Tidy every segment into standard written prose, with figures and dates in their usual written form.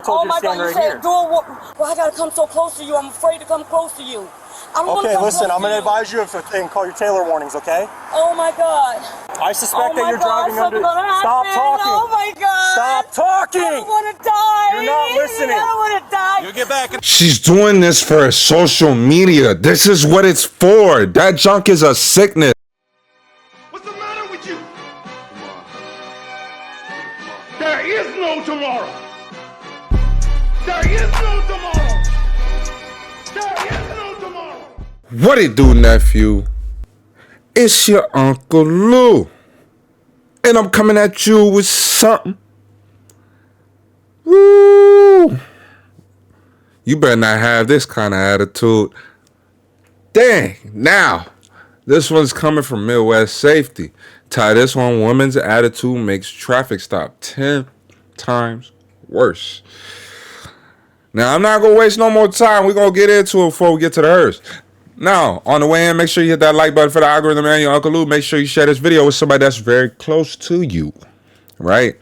told you to stand right here. Well, I gotta come so close to you. I'm afraid to come close to you. Okay, listen, I'm going to advise you and call your Taylor warnings, okay? Oh my God. I suspect that you're driving under... Stop talking. Oh my God. Stop talking. I don't want to die. You're not listening. I don't want to die. You'll get back. She's doing this for social media. This is what it's for. That junk is a sickness. What's the matter with you? There is no tomorrow. There is no tomorrow. There is no tomorrow. What it do, nephew? It's your Uncle Lou. And I'm coming at you with something. Woo! You better not have this kind of attitude. Dang, now, this one's coming from Midwest Safety. Tie this one, woman's attitude makes traffic stop 10 times worse. Now, I'm not going to waste no more time. We're going to get into it before we get to the hers. Now, on the way in, make sure you hit that like button for the algorithm and your Uncle Lou. Make sure you share this video with somebody that's very close to you, right?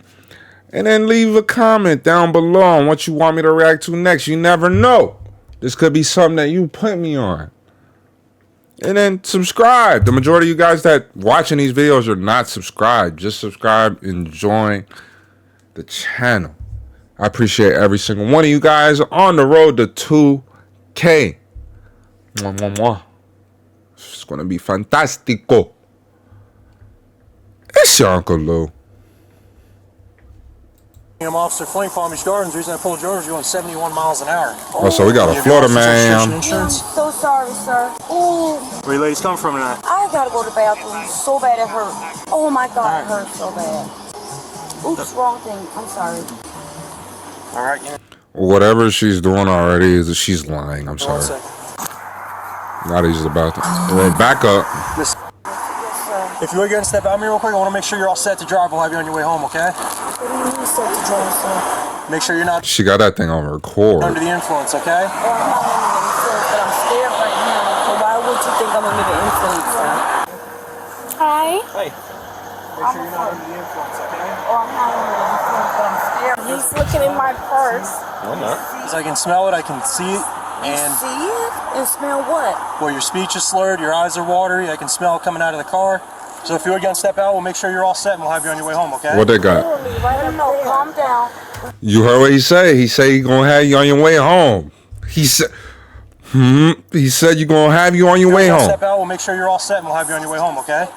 And then leave a comment down below on what you want me to react to next. You never know. This could be something that you put me on. And then subscribe. The majority of you guys that watching these videos are not subscribed. Just subscribe and join the channel. I appreciate every single one of you guys on the road to 2K. Mwah, mwah, mwah. It's going to be fantastico. It's your Uncle Lou. I'm Officer Flame, Palm Beach Gardens. The reason I pulled you over is you're going 71 miles an hour. Oh, so we got a Florida man. I'm so sorry, sir. Ooh. Where you ladies come from tonight? I gotta go to the bathroom so bad it hurt. Oh my God, it hurts so bad. Oops, wrong thing. I'm sorry. All right. Whatever she's doing already is she's lying. I'm sorry. Now he's about to back up. Yes, sir. If you were going to step out me real quick, I want to make sure you're all set to drive. We'll have you on your way home, okay? What do you mean set to drive, sir? Make sure you're not She got that thing on record. under the influence, okay? Oh, I'm not under the influence, but I'm scared right now. So why would you think I'm under the influence, sir? Hi. Hey. Make sure you're not under the influence, okay? Oh, I'm not under the influence, but I'm scared. He's looking in my purse. No, I'm not. Because I can smell it, I can see it, and... See it? And smell what? Well, your speech is slurred, your eyes are watery, I can smell it coming out of the car. So if you were going to step out, we'll make sure you're all set and we'll have you on your way home, okay? What they got? No, calm down. You heard what he said. He said he's going to have you on your way home. He said... He said you're going to have you on your way home. Step out, we'll make sure you're all set and we'll have you on your way home, okay?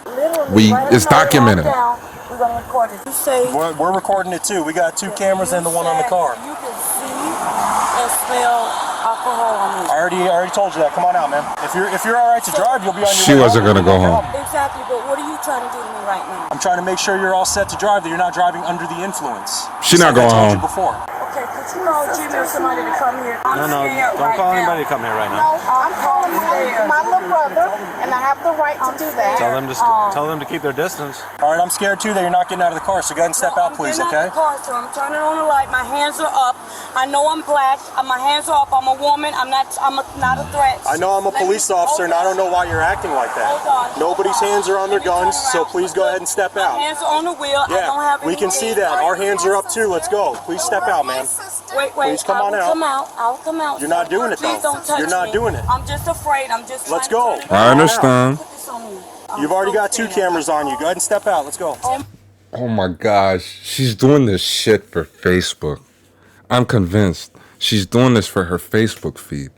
It's documented. We're going to record it. You say... We're recording it too. We got 2 cameras and the one on the car. You can see and smell alcohol on me. I already told you that. Come on out, man. If you're all right to drive, you'll be on your way home. She wasn't going to go home. Exactly, but what are you trying to do to me right now? I'm trying to make sure you're all set to drive, that you're not driving under the influence. She's not going home. Before. Okay, could you call Jimmy or somebody to come here? No, don't call anybody to come here right now. No, I'm calling my little brother, and I have the right to do that. Tell them to keep their distance. All right, I'm scared too that you're not getting out of the car, so go ahead and step out, please, okay? I'm car, so I'm turning on the light. My hands are up. I know I'm black. My hands are up. I'm a woman. I'm not a threat. I know I'm a police officer, and I don't know why you're acting like that. Hold on. Nobody's hands are on their guns, so please go ahead and step out. My hands are on the wheel. Yeah, I don't have we can see that. Our hands are up too. Let's go. Please step out, man. Wait. Please come on out. I'll come out. You're not doing it, though. Please don't touch You're not me. doing it. I'm just afraid. I'm just Let's trying go. to I understand. Put this on me. You've already got 2 cameras on you. Go ahead and step out. Let's go. Oh my gosh. She's doing this shit for Facebook. I'm convinced. She's doing this for her Facebook feed.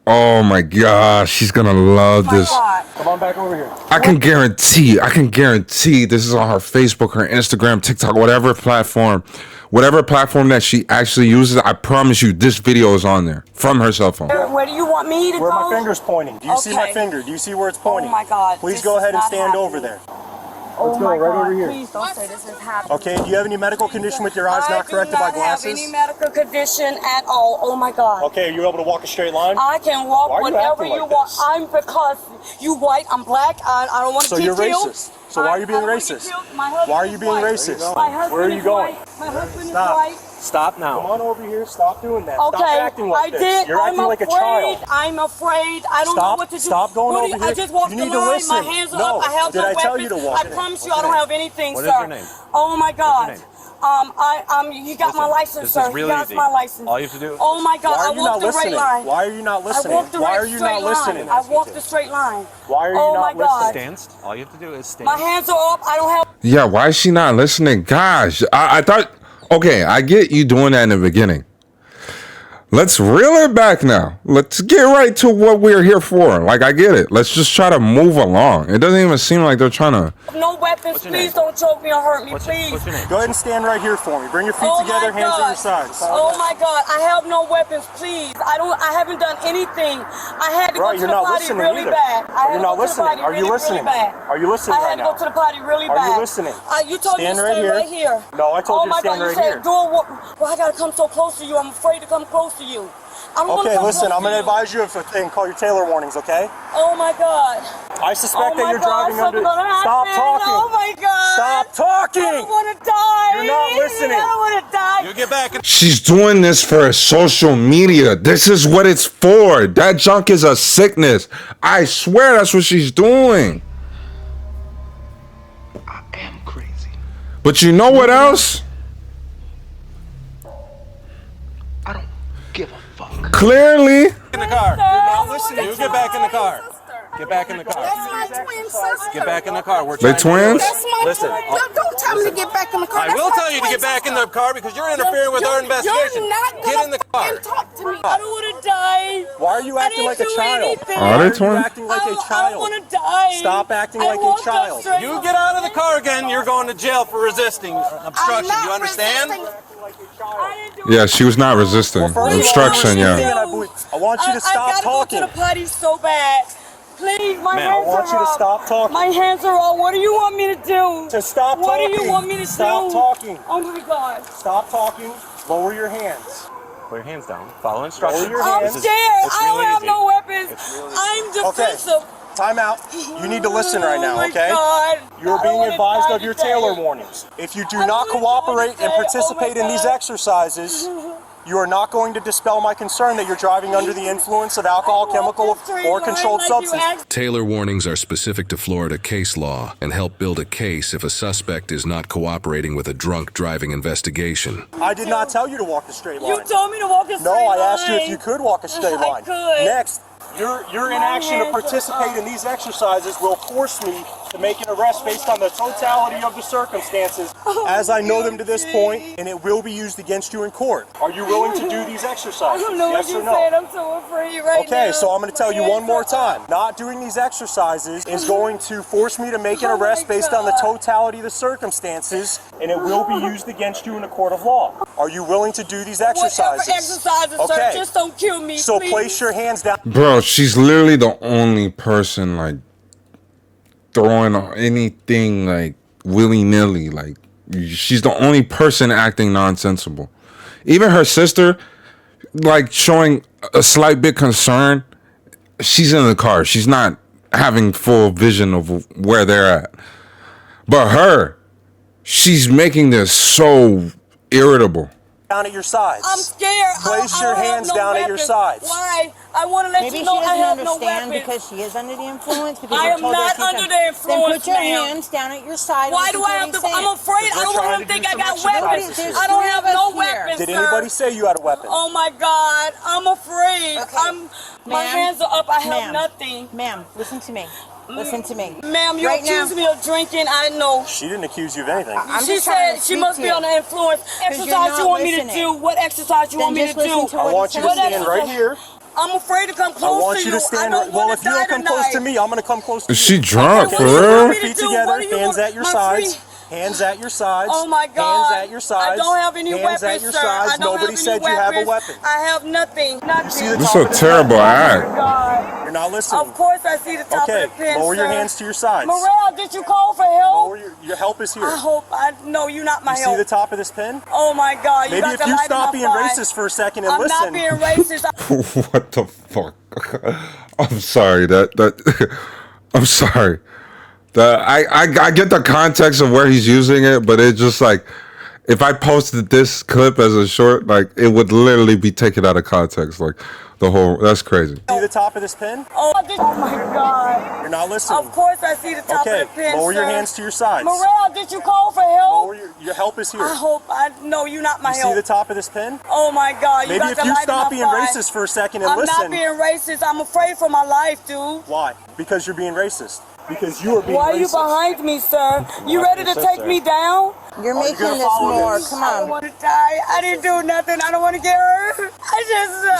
Oh my gosh. She's going to love this. Come on back over here. I can guarantee this is on her Facebook, her Instagram, TikTok, whatever platform that she actually uses. I promise you this video is on there from her cell phone. Where do you want me to go? Where my finger's pointing. Do you see my finger? Do you see where it's pointing? Oh my God. Please go ahead and stand over there. Let's go, right over here. Please don't say this is happening. Okay, do you have any medical condition with your eyes not corrected by glasses? I do not have any medical condition at all. Oh my God. Okay, are you able to walk a straight line? I can walk whatever you want. This? Because you white, I'm black. I don't want to get killed. So you're killed. racist. So why are you being racist? Why are you being racist? Where are you going? My husband is white. Stop now. Come on over here. Stop doing that. Okay, Stop acting like this. I did. You're acting like a child. I'm afraid. I don't know what to do. Stop going over here. I just walked you the need to line. listen. My hands are up. I have Did no I tell weapons. you to walk? I promise you I don't have anything, What sir. is your name? Oh my God. You got my license, This sir. is really You got easy. my license. All you have to do. Oh my God, Why I are you not walked the right listening? line. Why are you not listening? I walked the Why right are you straight not listening? line. I walked the straight line. Why are you Oh not my God. listening? Stand. All you have to do is stand. My hands are up. I don't have. Yeah, why is she not listening? Gosh, I thought, okay, I get you doing that in the beginning. Let's reel it back now. Let's get right to what we're here for. Like, I get it. Let's just try to move along. It doesn't even seem like they're trying to. No weapons. your Please name? don't choke me or hurt me, What's please. your name? Go ahead and stand right here for me. Bring your feet Oh together, my hands at God. your sides. Oh my God, I have no weapons, please. I haven't done anything. I had to go Right, to you're the not potty listening really either. bad. I had You're to not go to the listening. potty Are you really, listening? really bad. Are you listening I right had to now? go to the potty really Are bad. you listening? You told Stand me to right stay here. right here. No, I told you to my stand God, right you said, here. Well, I gotta come so close to you. I'm afraid to come close to you. Okay, listen, I'm going to advise you of a thing. Call your Taylor warnings, okay? Oh my God. I suspect that my you're God, driving under. something's gonna Stop happen. talking. Oh my God. Stop talking. I don't want to die. You're not listening. I don't want to die. You get back in. She's doing this for social media. This is what it's for. That junk is a sickness. I swear that's what she's doing. I am crazy. But you know what else? I don't give a fuck. Clearly. In the car. You're not listening. You get back in the car. Get back in the car. That's my twin sister. Get back in the car. We're They trying to do twins? this. That's my Listen. twin. Don't tell me to get back in the car. I That's will my tell you to twin get back in sister. the car because you're interfering with our investigation. You're not Get in the car. and talk to me. I don't want to die. Why are you acting like a child? Anything. Are Why they are you twins? acting like a I don't child? want to die. Stop acting I like a walked up child. straight You line. get out of the car again, you're going to jail for resisting obstruction. I'm not You understand? resisting. I didn't do Yeah, she was not resisting. First of all, Obstruction, you're yeah. resisting, and I want you to I stop gotta talking. go to the potty so bad. Please, my Ma'am, hands I want are you to up. stop talking. My hands are up. What do you want me to do? To stop What talking. do you want me to Stop do? talking. Oh my God. Stop talking. Lower your hands. Put your hands down. Follow instructions. Lower your I'm hands. scared. it's I don't really have easy. no weapons. It's really easy. I'm Okay. defensive. Time out. You need to listen right now, Oh my okay? God. You're I don't being wanna advised die of your today. Taylor warnings. If you do I not don't wanna cooperate die and today. participate Oh my in these God. exercises, you are not going to dispel my concern that you're driving under the influence of alcohol, chemical, or controlled substance. Taylor warnings are specific to Florida case law and help build a case if a suspect is not cooperating with a drunk driving investigation. I did not tell you to walk the straight line. You told me to walk a straight No, line. I asked you if you could walk a straight I line. could. Next, your inaction to hands are participate up. in these exercises will force me to make an arrest based on the totality of the circumstances as I know them to this point, and it will be used against you in court. Are you willing to do these I exercises? don't know Yes what you or no? said. I'm so afraid right now. Okay, so I'm going to tell you My one more hands are time. Not doing these exercises is going to force me to make an Oh my arrest based on the God. totality of the circumstances, and it will be used against you in a court of law. Are you willing to do these Whatever exercises? exercises, Okay. sir. Just don't kill me, So please. place your hands down. Bro, she's literally the only person like throwing anything like willy-nilly. Like, she's the only person acting nonsensical. Even her sister, like, showing a slight bit concern. She's in the car. She's not having full vision of where they're at. But her, she's making this so irritable. Down at your sides. I'm scared. Place I your don't have hands no down at your weapons. sides. Why? I want to let Maybe you she know I doesn't have no understand weapons. because she is under the influence. Because I you am told her not she can- under the influence, Then put your ma'am. hands down at your side. Why and do listen I to have to? what he's I'm saying. afraid. I We're don't want trying him to to think do I some got exercises weapons. here. I don't have no There's three of us here. weapons, Did sir. anybody say you had a weapon? Oh my God, I'm afraid. Okay. My Ma'am. hands are up. I have Ma'am. nothing. Ma'am, listen to me. Listen to me. Ma'am, you Right accuse now- me of drinking. I know. She didn't accuse you of anything. I'm She just trying said to she speak must to be you. under influence. you're Exercise not you want me to listening. do? What exercise you Then want me to just listen do? to I what want he you to says. stand right here. I'm afraid to come I close want to you to stand I right. don't Well, want if you don't come close to me, I'm going to come close to Is you. she drunk, Okay, for what do you real? want me to Feet do? together, What do you hands want? at your My sides. free- Hands at your sides. Oh my God. Hands at your sides. I don't have any Hands weapons, at your sir. sides. I don't Nobody have any said you have a weapons. weapon. I have nothing. Nothing. You see the This top is of a this terrible pen? act. God. You're not listening. Of course I see the top Okay, of the pen, lower your sir. hands to your sides. Morale, did you call for help? Lower your help is here. I hope. No, you're not my You see help. the top of this pen? Oh my God. You Maybe got if the you light stop in being my racist for a second and I'm listen. not being racist. What the fuck? I'm sorry. I'm sorry. I get the context of where he's using it, but it's just like if I posted this clip as a short, like it would literally be taken out of context. Like the whole, that's crazy. See the top of this pin? Oh my God. You're not listening. Of course I see the top of the pin, lower your sir. hands to your sides. Morel, did you call for help? Lower your help is here. No, you're not my You help. see the top of this pin? Oh my God. Maybe if you stop being racist for a second and listen. I'm not being racist. I'm afraid for my life, dude. Why? Because you're being racist. Because you are being Why are you racist. behind me, sir? You ready to take me down? You're making this more. Come I don't on. want to die. I didn't do nothing. I don't want to get hurt. I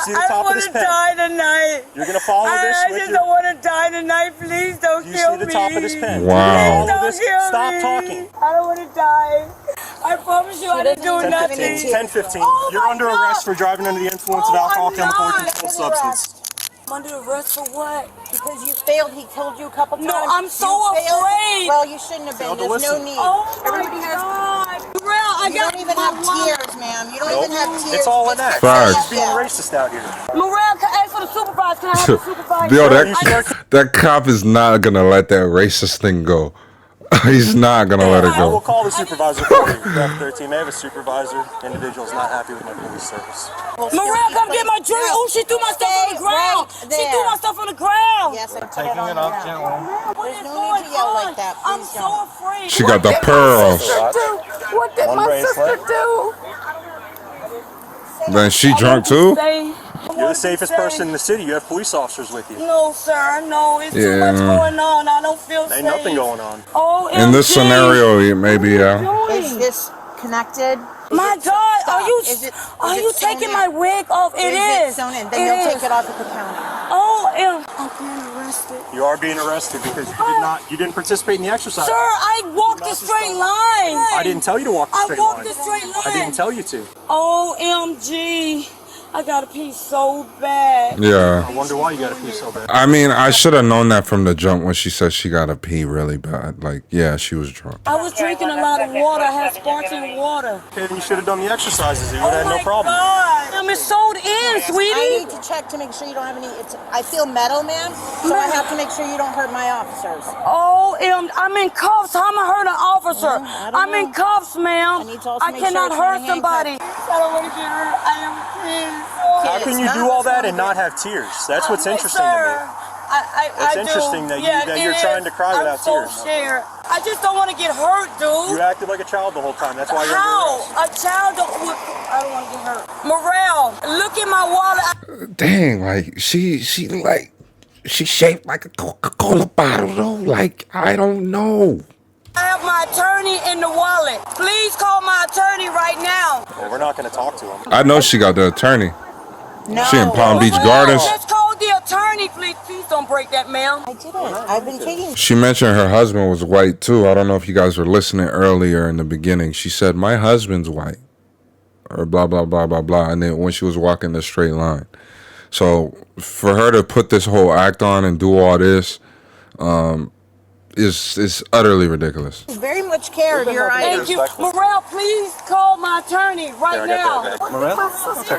see the don't top of want this to pen? die tonight. You're gonna follow this I with just your... don't want to die tonight. Please don't You kill see the me. top of this pen? Wow. Please don't This. kill Stop me. talking. I don't want to die. I promise you I didn't do 10-15. nothing. 10-15. Oh You're my under God. arrest for driving under the influence of Oh, alcohol, I'm chemical, or not. controlled substance. I'm under arrest for what? Because you failed. He told you a couple times. No, I'm so You failed. afraid. Well, you shouldn't have been. Failed to There's no listen. need. Oh Everybody my has. God. Real, I You got don't even my have wallet. tears, ma'am. You don't even have tears. It's all in that. Facts. He's being racist out here. Morel, can I ask for the supervisor? Can I have the supervisor? Yo, Sure. that cop is not gonna let that racist thing go. He's not gonna let it I will go. call the supervisor for you. Draft 13. I have a supervisor. Individual's not happy with my police service. Morel, come get my drink. Oh, she threw my stuff on the ground. She threw my stuff on the ground. Yes, I'm Taking it off gently. There's no need to yell like that. I'm Please so don't. afraid. She got the pearls. What did my sister do? Then she drunk too? You're the safest person in the city. You have police officers with you. No, sir. No, it's too much Yeah. going on. I don't feel safe. Ain't nothing going on. Oh, In this scenario, maybe yeah. Is this connected? My God, Stop. are you Is it taking sewn my in? wig off? It is. It sewn in? Then you'll take it off at the counter. Oh, I'm being arrested. You are being arrested because you didn't participate in the exercise. Sir, I walked a straight line. I didn't tell you to walk the straight I walked line. a straight line. I didn't tell you to. OMG. I gotta pee so bad. Yeah. I wonder why you got to pee so bad. I mean, I should have known that from the jump when she said she got to pee really bad. Like, yeah, she was drunk. I was drinking a lot of water. I had sparkling water. Okay, then you should have done the exercises. You would have had no my problem. God. It's sold in, I sweetie. need to check to make sure you don't have any. I feel metal, ma'am, so I have to make sure you don't hurt my officers. I'm in cuffs. How am I hurt an officer? I don't I'm in know. cuffs, ma'am. I need to also I make sure cannot it's hurt not a somebody. I don't want to get hurt. I am pissed. How can you do all that and not have tears? That's what's interesting to me. It's interesting that you're trying to cry without tears. I'm so scared. I just don't want to get hurt, dude. You acted like a child the whole time. That's why you're How? under arrest. A child don't... I don't want to get hurt. Morel, look in my wallet. Dang, like she shaped like a Coca-Cola bottle though. Like, I don't know. I have my attorney in the wallet. Please call my attorney right now. Well, we're not going to talk to him. I know she got the attorney. No. She in Palm Beach Gardens. Just call the attorney, please. Please don't break that, ma'am. I didn't. I've been taking. She mentioned her husband was white too. I don't know if you guys were listening earlier in the beginning. She said, my husband's white. Or blah, blah, blah, blah, blah. And then when she was walking the straight line. So for her to put this whole act on and do all this is utterly ridiculous. Very much care of your Thank items. you. Morel, please call my attorney right now. Morel? Okay.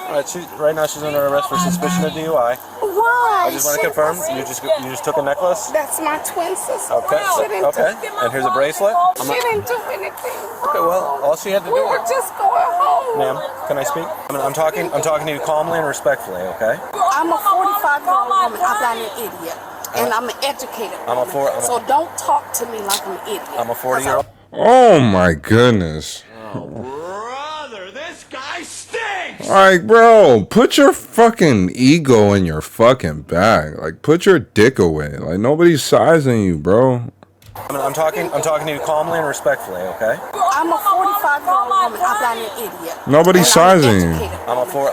All right, right now she's under arrest for suspicion of DUI. Why? I just want to confirm, you just took a necklace? That's my twin sister. Okay, okay. And here's a bracelet. She didn't do anything. Okay, well, all she had to do We were was... just going home. Ma'am, can I speak? I'm talking to you calmly and respectfully, okay? I'm a 45-year-old woman. I'm not an idiot. And I'm an educated woman. So don't talk to me like I'm an idiot. I'm a 40-year-old. Oh my goodness. Brother, this guy stinks! Like, bro, put your fucking ego in your fucking bag. Like, put your dick away. Like, nobody's sizing you, bro. I'm talking to you calmly and respectfully, okay? I'm a 45-year-old woman. I'm not an idiot. Nobody's sizing you.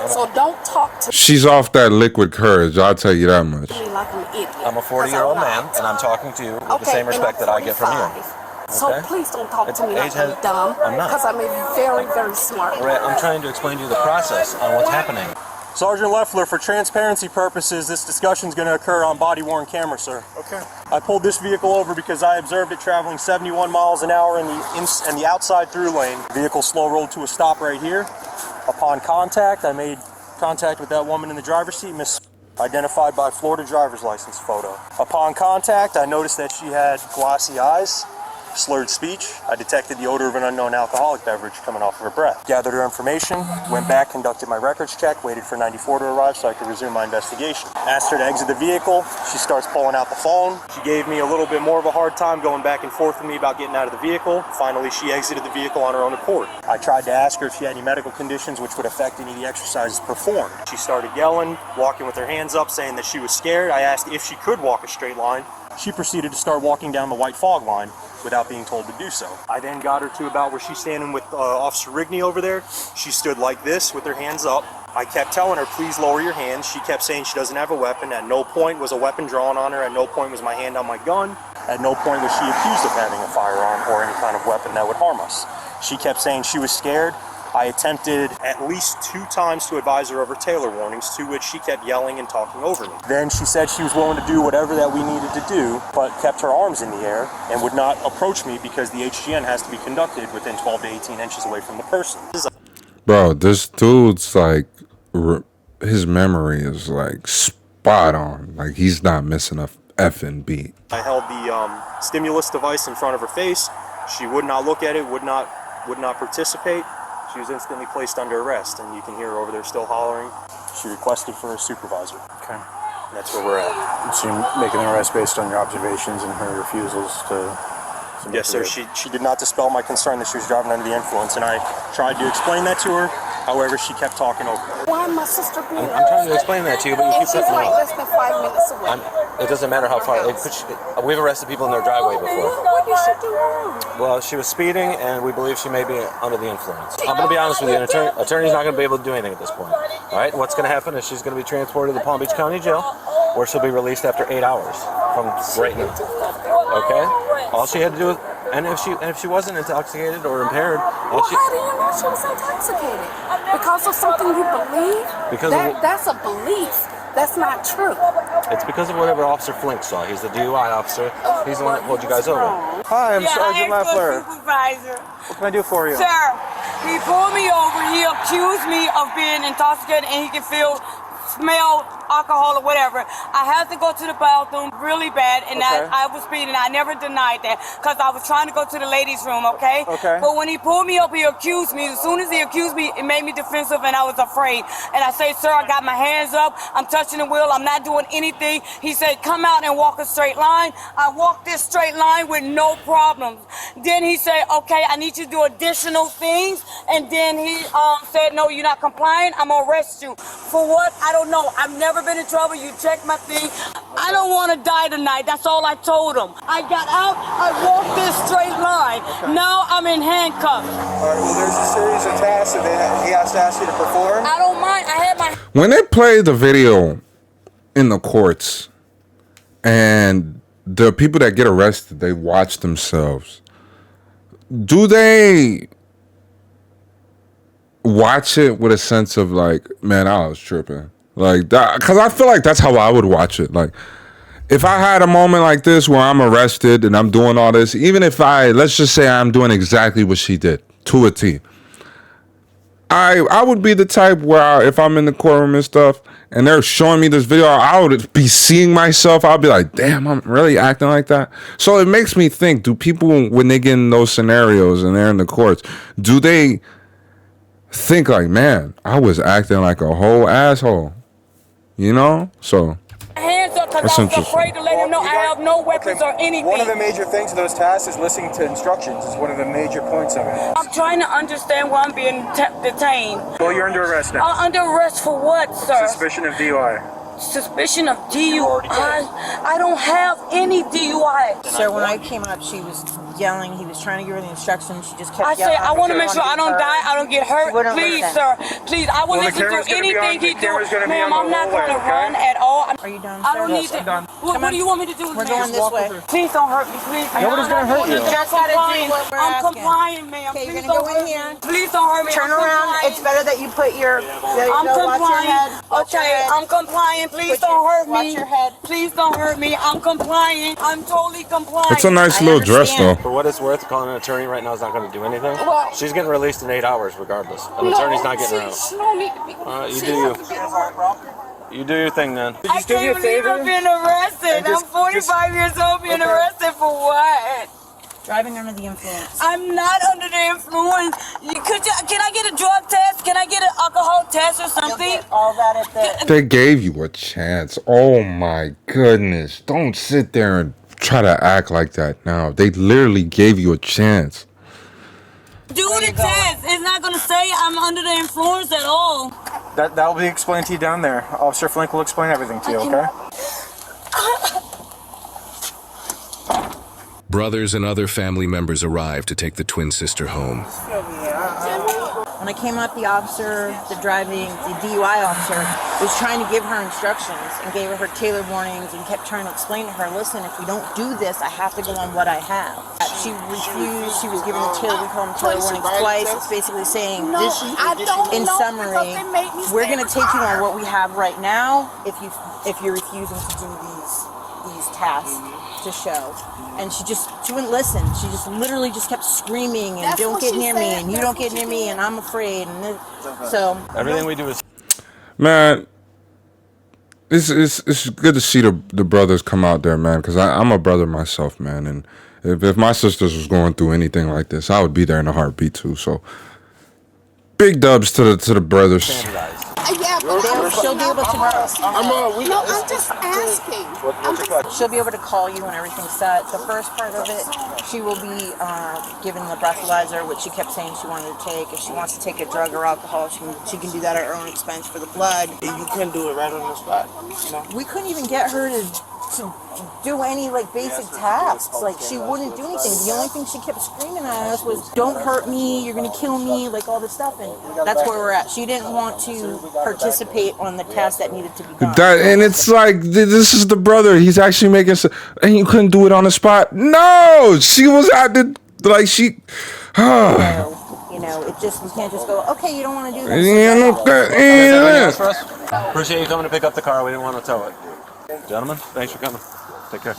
So don't talk to She's off that liquid courage, I'll tell you that much. me like I'm an idiot. I'm a 40-year-old man, and I'm talking to you with the same respect that I get from you. So Okay. please don't talk to me like Age I'm has- dumb. I'm not. Because I'm very, very smart. Right, I'm trying to explain to you the process on what's happening. Sergeant Leffler, for transparency purposes, this discussion is going to occur on body-worn camera, sir. Okay. I pulled this vehicle over because I observed it traveling 71 miles an hour in the outside through lane. The vehicle slow rolled to a stop right here. Upon contact, I made contact with that woman in the driver's seat, Miss identified by Florida driver's license photo. Upon contact, I noticed that she had glassy eyes slurred speech. I detected the odor of an unknown alcoholic beverage coming off of her breath. Gathered her information, went back, conducted my records check, waited for 94 to arrive so I could resume my investigation. Asked her to exit the vehicle. She starts pulling out the phone. She gave me a little bit more of a hard time going back and forth with me about getting out of the vehicle. Finally, she exited the vehicle on her own accord. I tried to ask her if she had any medical conditions which would affect any of the exercises performed. She started yelling, walking with her hands up, saying that she was scared. I asked if she could walk a straight line. She proceeded to start walking down the white fog line without being told to do so. I then got her to about where she's standing with Officer Rigney over there. She stood like this with her hands up. I kept telling her, please lower your hands. She kept saying she doesn't have a weapon. At no point was a weapon drawn on her. At no point was my hand on my gun. At no point was she accused of having a firearm or any kind of weapon that would harm us. She kept saying she was scared. I attempted at least 2 times to advise her of her Taylor warnings, to which she kept yelling and talking over me. Then she said she was willing to do whatever that we needed to do, but kept her arms in the air and would not approach me because the HGN has to be conducted within 12 to 18 inches away from the person. Bro, this dude's like, his memory is like spot on. Like he's not missing a effing beat. I held the stimulus device in front of her face. She would not look at it, would not participate. She was instantly placed under arrest, and you can hear her over there still hollering. She requested for a supervisor. Okay. And that's where we're at. So you're making an arrest based on your observations and her refusals to... Yes, sir. She did not dispel my concern that she was driving under the influence, and I tried to explain that to her. However, she kept talking over me. Why my sister being I'm trying to explain that to you, but you keep she's like less than 5 minutes away. It doesn't matter how far. We've arrested people in their driveway before. What did she do wrong? Well, she was speeding, and we believe she may be under the influence. I'm going to be honest with you. An attorney's not going to be able to do anything at this point. All right? What's going to happen is she's going to be transported to the Palm Beach County Jail, where she'll be released after 8 hours from right now. Okay? All she had to do, and if she wasn't intoxicated or impaired, Well, how do you know she was intoxicated? Because of something you believe? That's a belief. That's not true. It's because of whatever Officer Flink saw. He's the DUI officer. He's the one that pulled you guys over. Hi, I'm Sergeant Leffler. Supervisor. What can I do for you? Sir, he pulled me over. He accused me of being intoxicated, and he can smell alcohol or whatever. I had to go to the bathroom really bad, and I was speeding. I never denied that because I was trying to go to the ladies' room, okay? But when he pulled me up, he accused me. As soon as he accused me, it made me defensive, and I was afraid. And I say, sir, I got my hands up. I'm touching the wheel. I'm not doing anything. He said, come out and walk a straight line. I walked this straight line with no problems. Then he said, okay, I need you to do additional things. And then he said, no, you're not complying. I'm going to arrest you. For what? I don't know. I've never been in trouble. You check my thing. I don't want to die tonight. That's all I told him. I got out. I walked this straight line. Now I'm in handcuffs. All right, well, there's a series of tasks that he has to ask you to perform. I don't mind. I had my... When they play the video in the courts and the people that get arrested, they watch themselves. Do they watch it with a sense of like, man, I was tripping? Like that, because I feel like that's how I would watch it. Like, if I had a moment like this where I'm arrested and I'm doing all this, even if let's just say I'm doing exactly what she did to a T, I would be the type where if I'm in the courtroom and stuff and they're showing me this video, I would be seeing myself. I'll be like, damn, I'm really acting like that. So it makes me think, do people, when they get in those scenarios and they're in the courts, do they think like, man, I was acting like a whole asshole? You know? So hands up because I was afraid to let him know I have no weapons or anything. One of the major things of those tasks is listening to instructions. Is one of the major points of it. I'm trying to understand why I'm being detained. Well, you're under arrest now. Under arrest for what, sir? Suspicion of DUI. Suspicion of DUI? I don't have any DUI. Sir, when I came up, she was yelling. He was trying to give her the instructions. She just kept I yelling. said, I want to make sure I don't die, I don't get hurt. Please, sir. Please, I will listen to anything he do. Ma'am, I'm not going to run at all. Are you done, sir? I don't need to. What do you want me to do? We're going this way. Please don't hurt me, please. Nobody's going to hurt you. You just got to do what we're I'm asking. complying, ma'am. Okay, you're Please going to don't go in hurt here. me. Please don't hurt me. Turn around. It's better that you put your... I'm complying. Okay, I'm complying. Please don't hurt me. Watch your head. Please don't hurt me. I'm complying. I'm totally complying. it's a nice little dress though. For what it's worth, calling an attorney right now is not going to do anything. She's getting released in 8 hours regardless. An attorney's not getting her out. She don't need to be... You do you. You do your thing then. I can't believe I'm being arrested. I'm 45 years old being arrested for what? Driving under the influence. I'm not under the influence. Can I get a drug test? Can I get an alcohol test or something? You'll get all that at the... They gave you a chance. Oh my goodness. Don't sit there and try to act like that now. They literally gave you a chance. Do the test. It's not going to say I'm under the influence at all. That will be explained to you down there. Officer Flink will explain everything to you, okay? Brothers and other family members arrived to take the twin sister home. When I came up, the DUI officer, was trying to give her instructions and gave her tailored warnings and kept trying to explain to her, listen, if we don't do this, I have to go on what I have. She refused. She was given we call them tailored warnings twice. It's basically saying, in summary, we're going to take you on what we have right now if you're refusing to do these tasks to show. And she wouldn't listen. She just literally just kept screaming and don't get near me and you don't get near me and I'm afraid. And so everything we do is... Man, it's good to see the brothers come out there, man, because I'm a brother myself, man. And if my sisters was going through anything like this, I would be there in a heartbeat too. So big dubs to the brothers. Yeah, but she'll be able to. I'm just asking. She'll be able to call you when everything's set. The first part of it, she will be given the breathalyzer, which she kept saying she wanted to take. If she wants to take a drug or alcohol, she can do that at her own expense for the blood. You couldn't do it right on the spot. No. We couldn't even get her to do any basic tasks. She wouldn't do anything. The only thing she kept screaming at us was, "Don't hurt me! You're gonna kill me!" All this stuff, and that's where we're at. She didn't want to participate on the task that needed to be done. And it's like, this is the brother. He's actually making. And you couldn't do it on the spot. No, she was out there she. It just we can't just go. Okay, you don't want to do this. Appreciate you coming to pick up the car. We didn't want to tow it. Gentlemen, thanks for coming. Take care.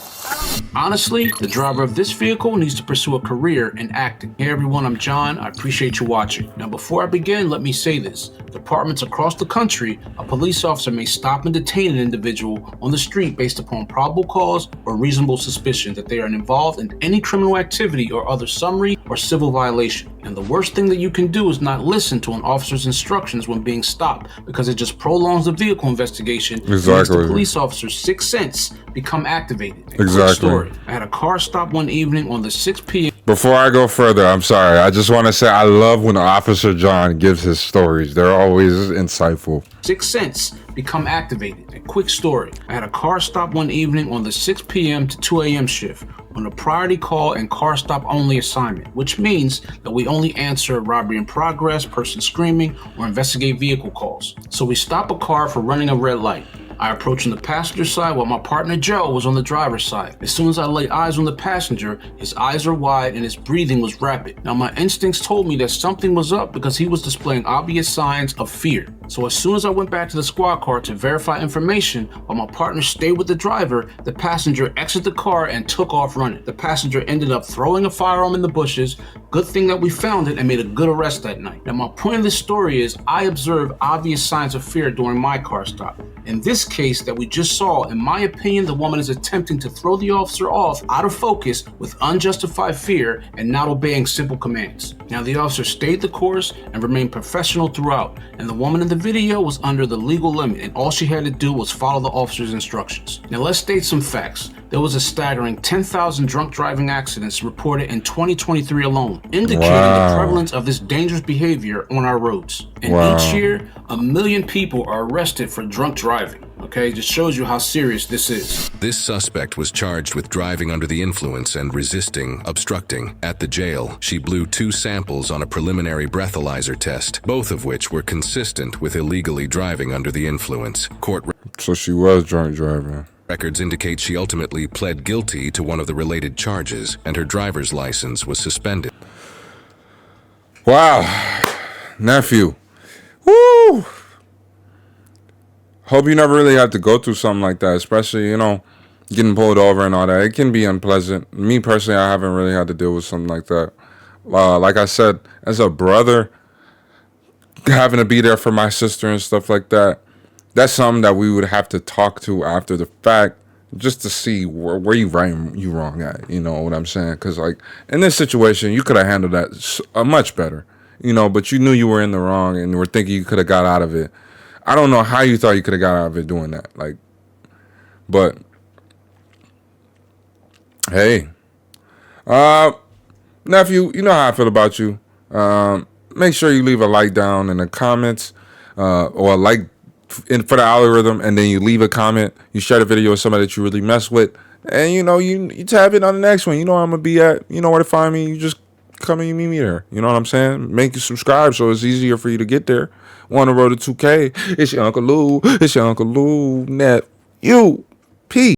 Honestly, the driver of this vehicle needs to pursue a career in acting. Hey everyone, I'm John. I appreciate you watching. Now before I begin, let me say this. Departments across the country, a police officer may stop and detain an individual on the street based upon probable cause or reasonable suspicion that they are involved in any criminal activity or other summary or civil violation. And the worst thing that you can do is not listen to an officer's instructions when being stopped, because it just prolongs the vehicle investigation. Exactly. And makes the police officer's sixth sense become activated. Exactly. Story. I had a car stop one evening on the 6 p.m. Before I go further, I'm sorry. I just want to say I love when Officer John gives his stories. They're always insightful. Sixth sense become activated. A quick story. I had a car stop one evening on the 6 p.m. to 2 a.m. shift on a priority call and car stop only assignment, which means that we only answer robbery in progress, person screaming, or investigate vehicle calls. So we stop a car for running a red light. I approached on the passenger side while my partner Joe was on the driver's side. As soon as I laid eyes on the passenger, his eyes are wide and his breathing was rapid. Now my instincts told me that something was up because he was displaying obvious signs of fear. So as soon as I went back to the squad car to verify information, while my partner stayed with the driver, the passenger exited the car and took off running. The passenger ended up throwing a firearm in the bushes. Good thing that we found it and made a good arrest that night. Now my point of this story is I observed obvious signs of fear during my car stop. In this case that we just saw, in my opinion, the woman is attempting to throw the officer off out of focus with unjustified fear and not obeying simple commands. Now the officer stayed the course and remained professional throughout, and the woman in the video was under the legal limit and all she had to do was follow the officer's instructions. Now let's state some facts. There was a staggering 10,000 drunk driving accidents reported in 2023 alone, indicating the prevalence of this dangerous behavior on our roads. And each year, 1 million people are arrested for drunk driving. Okay, just shows you how serious this is. This suspect was charged with driving under the influence and resisting, obstructing. At the jail, she blew 2 samples on a preliminary breathalyzer test, both of which were consistent with illegally driving under the influence. So she was drunk driving. Records indicate she ultimately pled guilty to one of the related charges, and her driver's license was suspended. Wow. Nephew. Woo! Hope you never really have to go through something like that, especially, getting pulled over and all that. It can be unpleasant. Me personally, I haven't really had to deal with something like that. Like I said, as a brother, having to be there for my sister and stuff like that, that's something that we would have to talk to after the fact, just to see where you right and you wrong at. You know what I'm saying? Because like in this situation, you could have handled that much better. You know, but you knew you were in the wrong and were thinking you could have got out of it. I don't know how you thought you could have got out of it doing that. Like, but hey, nephew, you know how I feel about you. Make sure you leave a like down in the comments, or a like for the algorithm, and then you leave a comment. You share the video with somebody that you really mess with, and you know you tap in on the next one. You know where I'm gonna be at. You know where to find me. You just come and you meet me there. You know what I'm saying? Make you subscribe so it's easier for you to get there. We're on the road to 2K. It's your Uncle Lou. It's your Uncle Lou. Nephew. Peace.